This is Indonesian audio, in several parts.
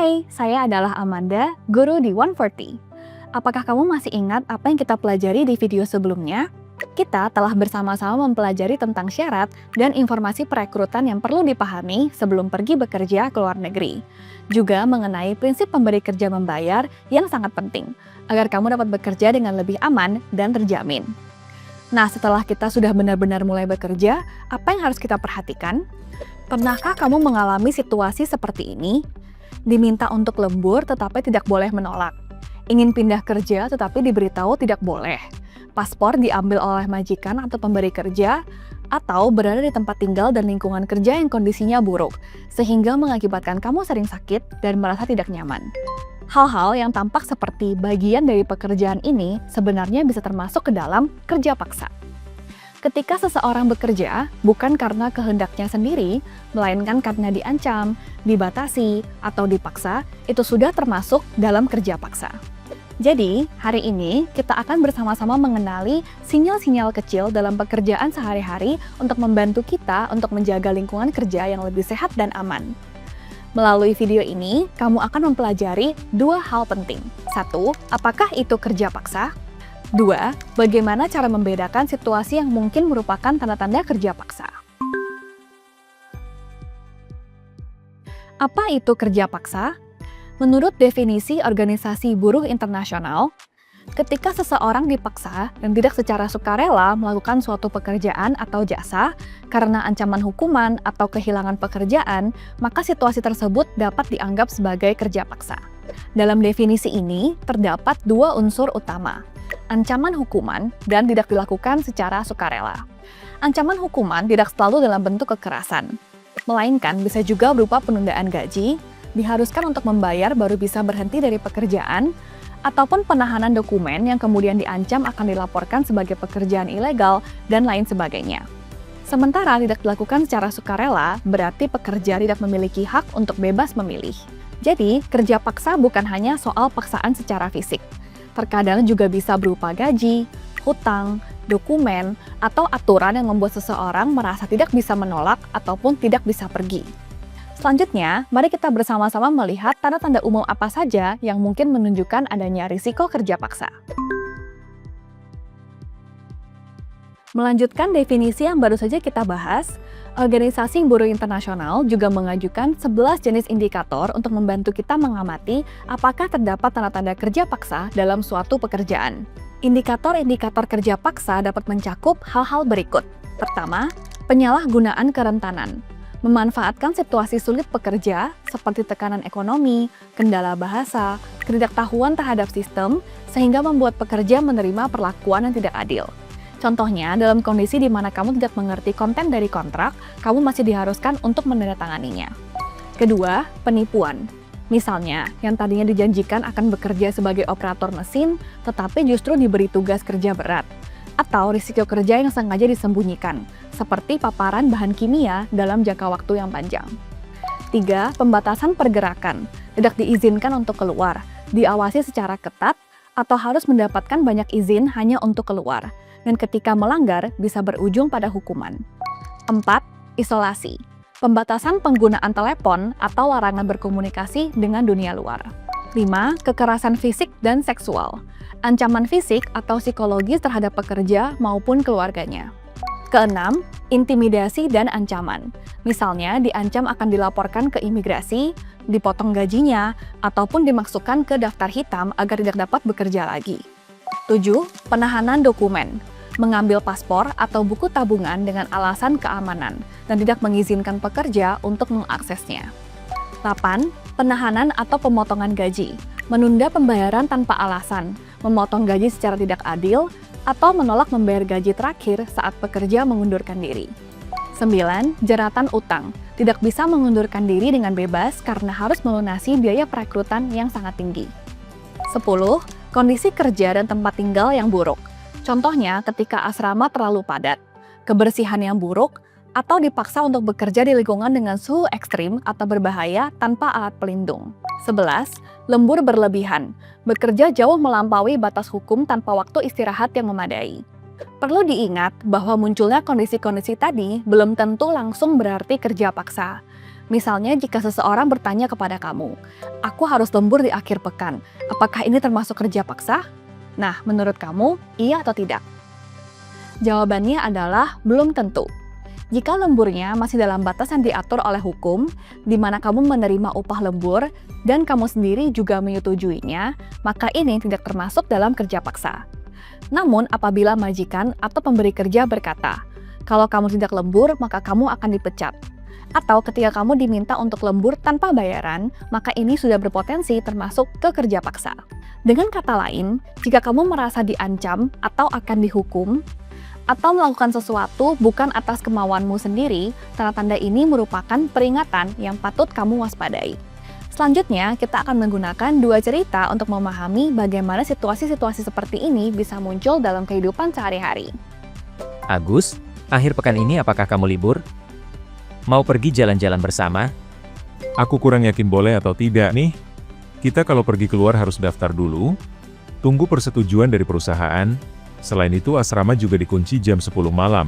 Hai, saya adalah Amanda, guru di 140. Apakah kamu masih ingat apa yang kita pelajari di video sebelumnya? Kita telah bersama-sama mempelajari tentang syarat dan informasi perekrutan yang perlu dipahami sebelum pergi bekerja ke luar negeri. Juga mengenai prinsip pemberi kerja membayar yang sangat penting, agar kamu dapat bekerja dengan lebih aman dan terjamin. Nah, setelah kita sudah benar-benar mulai bekerja, apa yang harus kita perhatikan? Pernahkah kamu mengalami situasi seperti ini? Diminta untuk lembur tetapi tidak boleh menolak. Ingin pindah kerja tetapi diberitahu tidak boleh. Paspor diambil oleh majikan atau pemberi kerja, atau berada di tempat tinggal dan lingkungan kerja yang kondisinya buruk, sehingga mengakibatkan kamu sering sakit dan merasa tidak nyaman. Hal-hal yang tampak seperti bagian dari pekerjaan ini sebenarnya bisa termasuk ke dalam kerja paksa. Ketika seseorang bekerja, bukan karena kehendaknya sendiri, melainkan karena diancam, dibatasi, atau dipaksa, itu sudah termasuk dalam kerja paksa. Jadi, hari ini kita akan bersama-sama mengenali sinyal-sinyal kecil dalam pekerjaan sehari-hari untuk membantu kita untuk menjaga lingkungan kerja yang lebih sehat dan aman. Melalui video ini, kamu akan mempelajari dua hal penting. 1. Apakah itu kerja paksa? 2. Bagaimana cara membedakan situasi yang mungkin merupakan tanda-tanda kerja paksa? Apa itu kerja paksa? Menurut definisi Organisasi Buruh Internasional, ketika seseorang dipaksa dan tidak secara sukarela melakukan suatu pekerjaan atau jasa karena ancaman hukuman atau kehilangan pekerjaan, maka situasi tersebut dapat dianggap sebagai kerja paksa. Dalam definisi ini, terdapat dua unsur utama: ancaman hukuman dan tidak dilakukan secara sukarela. Ancaman hukuman tidak selalu dalam bentuk kekerasan, melainkan bisa juga berupa penundaan gaji, diharuskan untuk membayar baru bisa berhenti dari pekerjaan, ataupun penahanan dokumen yang kemudian diancam akan dilaporkan sebagai pekerjaan ilegal, dan lain sebagainya. Sementara tidak dilakukan secara sukarela, berarti pekerja tidak memiliki hak untuk bebas memilih. Jadi, kerja paksa bukan hanya soal paksaan secara fisik. Terkadang juga bisa berupa gaji, hutang, dokumen, atau aturan yang membuat seseorang merasa tidak bisa menolak ataupun tidak bisa pergi. Selanjutnya, mari kita bersama-sama melihat tanda-tanda umum apa saja yang mungkin menunjukkan adanya risiko kerja paksa. Melanjutkan definisi yang baru saja kita bahas, Organisasi Buruh Internasional juga mengajukan 11 jenis indikator untuk membantu kita mengamati apakah terdapat tanda-tanda kerja paksa dalam suatu pekerjaan. Indikator-indikator kerja paksa dapat mencakup hal-hal berikut. Pertama, penyalahgunaan kerentanan. Memanfaatkan situasi sulit pekerja seperti tekanan ekonomi, kendala bahasa, ketidaktahuan terhadap sistem, sehingga membuat pekerja menerima perlakuan yang tidak adil. Contohnya, dalam kondisi di mana kamu tidak mengerti konten dari kontrak, kamu masih diharuskan untuk menandatanganinya. Kedua, penipuan. Misalnya, yang tadinya dijanjikan akan bekerja sebagai operator mesin, tetapi justru diberi tugas kerja berat. Atau risiko kerja yang sengaja disembunyikan, seperti paparan bahan kimia dalam jangka waktu yang panjang. 3. Pembatasan pergerakan. Tidak diizinkan untuk keluar, diawasi secara ketat, atau harus mendapatkan banyak izin hanya untuk keluar. Dan ketika melanggar, bisa berujung pada hukuman. 4. Isolasi. Pembatasan penggunaan telepon atau larangan berkomunikasi dengan dunia luar. 5. Kekerasan fisik dan seksual. Ancaman fisik atau psikologis terhadap pekerja maupun keluarganya. Keenam, intimidasi dan ancaman. Misalnya, diancam akan dilaporkan ke imigrasi, dipotong gajinya, ataupun dimasukkan ke daftar hitam agar tidak dapat bekerja lagi. 7. Penahanan dokumen. Mengambil paspor atau buku tabungan dengan alasan keamanan dan tidak mengizinkan pekerja untuk mengaksesnya. 8. Penahanan atau pemotongan gaji. Menunda pembayaran tanpa alasan, memotong gaji secara tidak adil, atau menolak membayar gaji terakhir saat pekerja mengundurkan diri. 9. Jeratan utang. Tidak bisa mengundurkan diri dengan bebas karena harus melunasi biaya perekrutan yang sangat tinggi. 10. Kondisi kerja dan tempat tinggal yang buruk. Contohnya ketika asrama terlalu padat, kebersihan yang buruk, atau dipaksa untuk bekerja di lingkungan dengan suhu ekstrim atau berbahaya tanpa alat pelindung. 11. Lembur berlebihan. Bekerja jauh melampaui batas hukum tanpa waktu istirahat yang memadai. Perlu diingat bahwa munculnya kondisi-kondisi tadi belum tentu langsung berarti kerja paksa. Misalnya jika seseorang bertanya kepada kamu, "Aku harus lembur di akhir pekan, apakah ini termasuk kerja paksa?" Nah, menurut kamu, iya atau tidak? Jawabannya adalah belum tentu. Jika lemburnya masih dalam batas yang diatur oleh hukum, di mana kamu menerima upah lembur dan kamu sendiri juga menyetujuinya, maka ini tidak termasuk dalam kerja paksa. Namun, apabila majikan atau pemberi kerja berkata, "Kalau kamu tidak lembur, maka kamu akan dipecat." Atau ketika kamu diminta untuk lembur tanpa bayaran, maka ini sudah berpotensi termasuk ke kerja paksa. Dengan kata lain, jika kamu merasa diancam atau akan dihukum, atau melakukan sesuatu bukan atas kemauanmu sendiri, tanda-tanda ini merupakan peringatan yang patut kamu waspadai. Selanjutnya, kita akan menggunakan dua cerita untuk memahami bagaimana situasi-situasi seperti ini bisa muncul dalam kehidupan sehari-hari. Agus, akhir pekan ini apakah kamu libur? Mau pergi jalan-jalan bersama? Aku kurang yakin boleh atau tidak nih. Kita kalau pergi keluar harus daftar dulu, tunggu persetujuan dari perusahaan. Selain itu asrama juga dikunci jam 10 malam.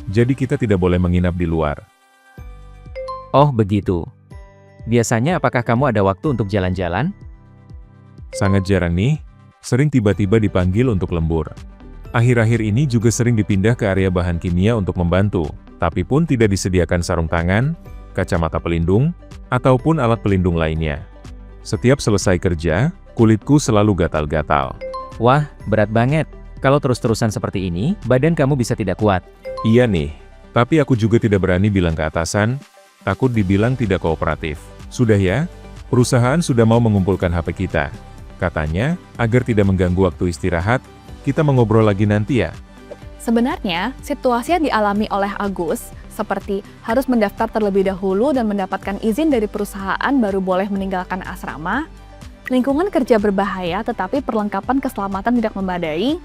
Jadi kita tidak boleh menginap di luar. Oh begitu. Biasanya apakah kamu ada waktu untuk jalan-jalan? Sangat jarang nih, sering tiba-tiba dipanggil untuk lembur. Akhir-akhir ini juga sering dipindah ke area bahan kimia untuk membantu, tapi pun tidak disediakan sarung tangan, kacamata pelindung, ataupun alat pelindung lainnya. Setiap selesai kerja, kulitku selalu gatal-gatal. Wah, berat banget. Kalau terus-terusan seperti ini, badan kamu bisa tidak kuat. Iya nih, tapi aku juga tidak berani bilang ke atasan, takut dibilang tidak kooperatif. Sudah ya, perusahaan sudah mau mengumpulkan HP kita. Katanya, agar tidak mengganggu waktu istirahat, kita mengobrol lagi nanti ya. Sebenarnya, situasi yang dialami oleh Agus, seperti harus mendaftar terlebih dahulu dan mendapatkan izin dari perusahaan baru boleh meninggalkan asrama, lingkungan kerja berbahaya tetapi perlengkapan keselamatan tidak memadai,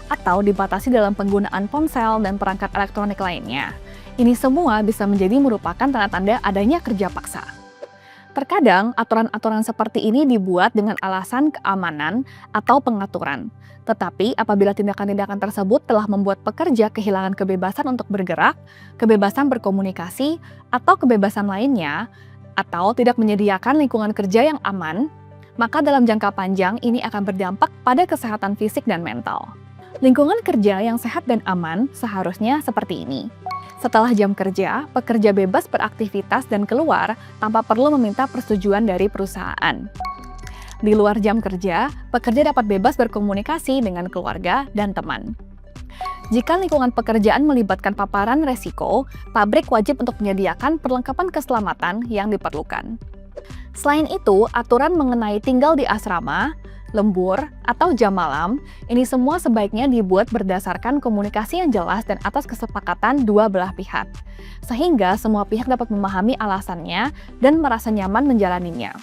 atau dibatasi dalam penggunaan ponsel dan perangkat elektronik lainnya. Ini semua bisa menjadi merupakan tanda-tanda adanya kerja paksa. Terkadang, aturan-aturan seperti ini dibuat dengan alasan keamanan atau pengaturan. Tetapi, apabila tindakan-tindakan tersebut telah membuat pekerja kehilangan kebebasan untuk bergerak, kebebasan berkomunikasi, atau kebebasan lainnya, atau tidak menyediakan lingkungan kerja yang aman, maka dalam jangka panjang ini akan berdampak pada kesehatan fisik dan mental. Lingkungan kerja yang sehat dan aman seharusnya seperti ini. Setelah jam kerja, pekerja bebas beraktivitas dan keluar tanpa perlu meminta persetujuan dari perusahaan. Di luar jam kerja, pekerja dapat bebas berkomunikasi dengan keluarga dan teman. Jika lingkungan pekerjaan melibatkan paparan resiko, pabrik wajib untuk menyediakan perlengkapan keselamatan yang diperlukan. Selain itu, aturan mengenai tinggal di asrama, lembur, atau jam malam, ini semua sebaiknya dibuat berdasarkan komunikasi yang jelas dan atas kesepakatan dua belah pihak, sehingga semua pihak dapat memahami alasannya dan merasa nyaman menjalaninya.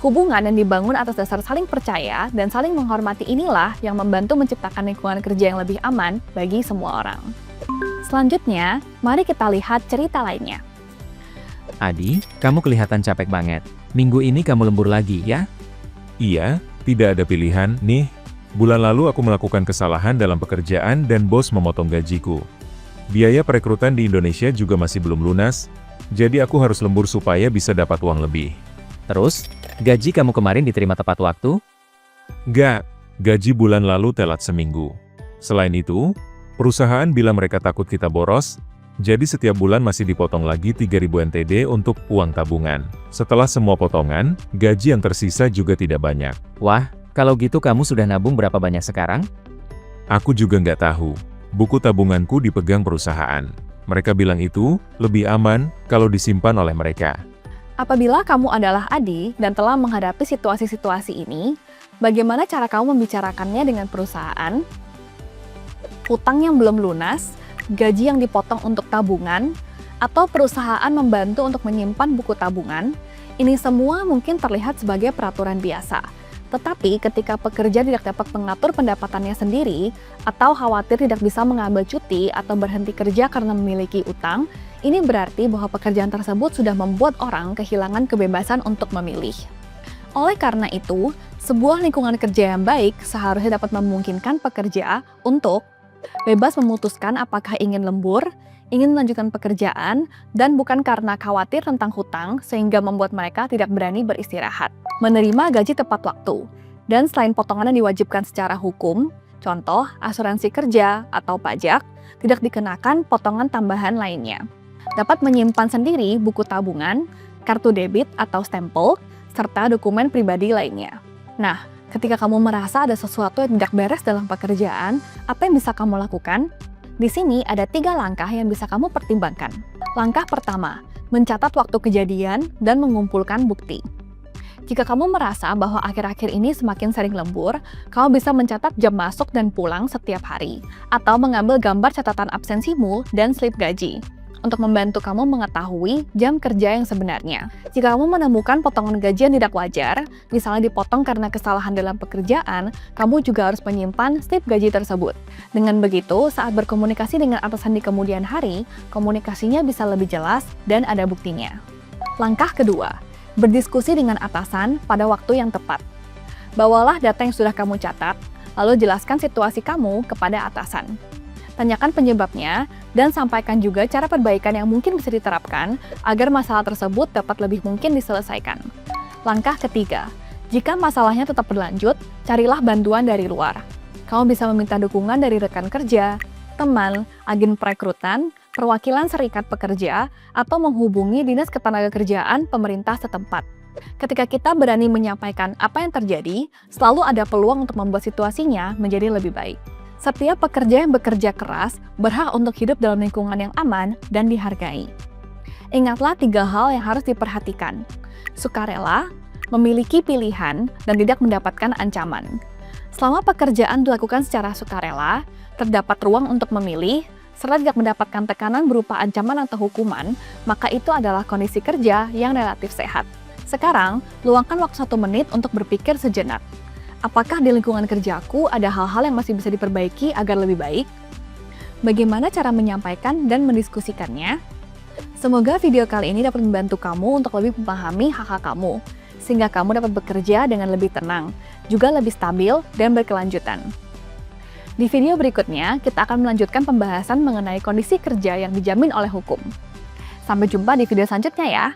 Hubungan yang dibangun atas dasar saling percaya dan saling menghormati inilah yang membantu menciptakan lingkungan kerja yang lebih aman bagi semua orang. Selanjutnya, mari kita lihat cerita lainnya. Adi, kamu kelihatan capek banget. Minggu ini kamu lembur lagi, ya? Iya, tidak ada pilihan, nih. Bulan lalu aku melakukan kesalahan dalam pekerjaan dan bos memotong gajiku. Biaya perekrutan di Indonesia juga masih belum lunas, jadi aku harus lembur supaya bisa dapat uang lebih. Terus, gaji kamu kemarin diterima tepat waktu? Nggak, gaji bulan lalu telat seminggu. Selain itu, perusahaan bilang mereka takut kita boros, jadi setiap bulan masih dipotong lagi 3.000 NTD untuk uang tabungan. Setelah semua potongan, gaji yang tersisa juga tidak banyak. Wah, kalau gitu kamu sudah nabung berapa banyak sekarang? Aku juga nggak tahu. Buku tabunganku dipegang perusahaan. Mereka bilang itu lebih aman kalau disimpan oleh mereka. Apabila kamu adalah Adi dan telah menghadapi situasi-situasi ini, bagaimana cara kamu membicarakannya dengan perusahaan? Utang yang belum lunas, gaji yang dipotong untuk tabungan, atau perusahaan membantu untuk menyimpan buku tabungan, ini semua mungkin terlihat sebagai peraturan biasa. Tetapi ketika pekerja tidak dapat mengatur pendapatannya sendiri, atau khawatir tidak bisa mengambil cuti atau berhenti kerja karena memiliki utang, ini berarti bahwa pekerjaan tersebut sudah membuat orang kehilangan kebebasan untuk memilih. Oleh karena itu, sebuah lingkungan kerja yang baik seharusnya dapat memungkinkan pekerja untuk bebas memutuskan apakah ingin lembur, ingin melanjutkan pekerjaan, dan bukan karena khawatir tentang hutang sehingga membuat mereka tidak berani beristirahat. Menerima gaji tepat waktu. Dan selain potongan yang diwajibkan secara hukum, contoh asuransi kerja atau pajak, tidak dikenakan potongan tambahan lainnya. Dapat menyimpan sendiri buku tabungan, kartu debit atau stempel, serta dokumen pribadi lainnya. Nah, ketika kamu merasa ada sesuatu yang tidak beres dalam pekerjaan, apa yang bisa kamu lakukan? Di sini ada 3 langkah yang bisa kamu pertimbangkan. Langkah pertama, mencatat waktu kejadian dan mengumpulkan bukti. Jika kamu merasa bahwa akhir-akhir ini semakin sering lembur, kamu bisa mencatat jam masuk dan pulang setiap hari, atau mengambil gambar catatan absensimu dan slip gaji, untuk membantu kamu mengetahui jam kerja yang sebenarnya. Jika kamu menemukan potongan gaji yang tidak wajar, misalnya dipotong karena kesalahan dalam pekerjaan, kamu juga harus menyimpan slip gaji tersebut. Dengan begitu, saat berkomunikasi dengan atasan di kemudian hari, komunikasinya bisa lebih jelas dan ada buktinya. Langkah kedua, berdiskusi dengan atasan pada waktu yang tepat. Bawalah data yang sudah kamu catat, lalu jelaskan situasi kamu kepada atasan. Tanyakan penyebabnya, dan sampaikan juga cara perbaikan yang mungkin bisa diterapkan agar masalah tersebut dapat lebih mungkin diselesaikan. Langkah ketiga, jika masalahnya tetap berlanjut, carilah bantuan dari luar. Kamu bisa meminta dukungan dari rekan kerja, teman, agen perekrutan, perwakilan serikat pekerja, atau menghubungi Dinas Ketenagakerjaan pemerintah setempat. Ketika kita berani menyampaikan apa yang terjadi, selalu ada peluang untuk membuat situasinya menjadi lebih baik. Setiap pekerja yang bekerja keras berhak untuk hidup dalam lingkungan yang aman dan dihargai. Ingatlah 3 hal yang harus diperhatikan. Sukarela, memiliki pilihan, dan tidak mendapatkan ancaman. Selama pekerjaan dilakukan secara sukarela, terdapat ruang untuk memilih, serta tidak mendapatkan tekanan berupa ancaman atau hukuman, maka itu adalah kondisi kerja yang relatif sehat. Sekarang, luangkan waktu 1 menit untuk berpikir sejenak. Apakah di lingkungan kerjaku ada hal-hal yang masih bisa diperbaiki agar lebih baik? Bagaimana cara menyampaikan dan mendiskusikannya? Semoga video kali ini dapat membantu kamu untuk lebih memahami hak-hak kamu, sehingga kamu dapat bekerja dengan lebih tenang, juga lebih stabil dan berkelanjutan. Di video berikutnya, kita akan melanjutkan pembahasan mengenai kondisi kerja yang dijamin oleh hukum. Sampai jumpa di video selanjutnya ya!